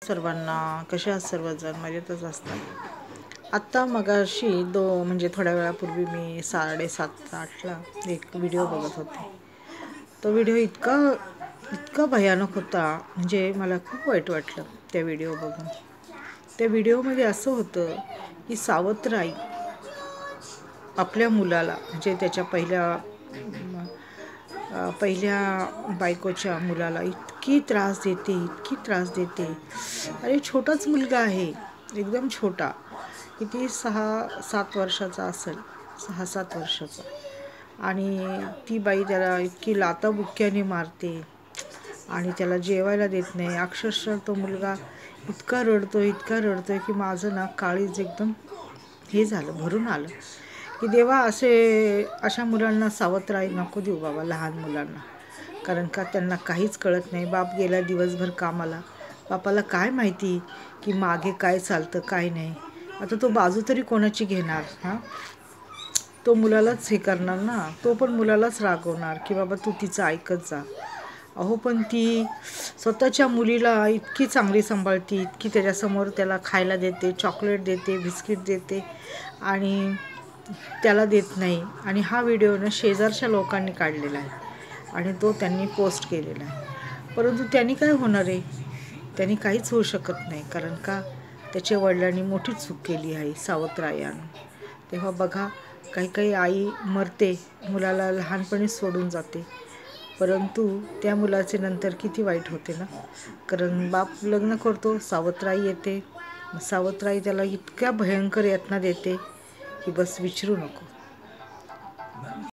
सर्वांना कशा आहात सर्वजण मजेतच असतात। आत्ता मगाशी म्हणजे थोड्या वेळापूर्वी मी 7:30-8ला एक व्हिडिओ बघत होते। तो व्हिडिओ इतका भयानक होता, म्हणजे मला खूप वाईट वाटलं त्या व्हिडिओ बघून। त्या व्हिडिओमध्ये असं होतं की सावत्र आई आपल्या मुलाला, म्हणजे त्याच्या पहिल्या बायकोच्या मुलाला इतकी त्रास देते। अरे छोटाच मुलगा आहे, एकदम छोटा, किती 6-7 वर्षाचा असेल, 6-7 वर्षाचा। आणि ती बाई त्याला इतकी लाथाबुक्क्याने मारते आणि त्याला जेवायला देत नाही। अक्षरशः तो मुलगा इतका रडतोय की माझं ना काळीज एकदम हे झालं, भरून आलं की देवा, अशा मुलांना सावत्र आई नको देऊ बाबा, लहान मुलांना। कारण का त्यांना काहीच कळत नाही। बाप गेला दिवसभर कामाला, बापाला काय माहिती की मागे काय चालतं काय नाही। आता तो बाजू तरी कोणाची घेणार? तो मुलालाच हे करणार ना, तो पण मुलालाच रागवणार की बाबा तू तिचं ऐकत जा। अहो पण ती स्वतःच्या मुलीला इतकी चांगली सांभाळते, इतकी त्याच्यासमोर त्याला खायला देते, चॉकलेट देते, बिस्किट देते आणि त्याला देत नाही। आणि हा व्हिडिओ ना शेजारच्या लोकांनी काढलेला आहे आणि तो त्यांनी पोस्ट केलेला आहे। परंतु त्यांनी काय होणार आहे? त्यांनी काहीच होऊ शकत नाही, कारण का त्याच्या वडिलांनी मोठी चूक केली आहे सावत्र आई आणून। तेव्हा बघा, काही आई मरते, मुलाला लहानपणीच सोडून जाते, परंतु त्या मुलाचे नंतर किती वाईट होते ना। कारण बाप लग्न करतो, सावत्र आई येते, सावत्र आई त्याला इतक्या भयंकर यातना देते की बस विचारू नको।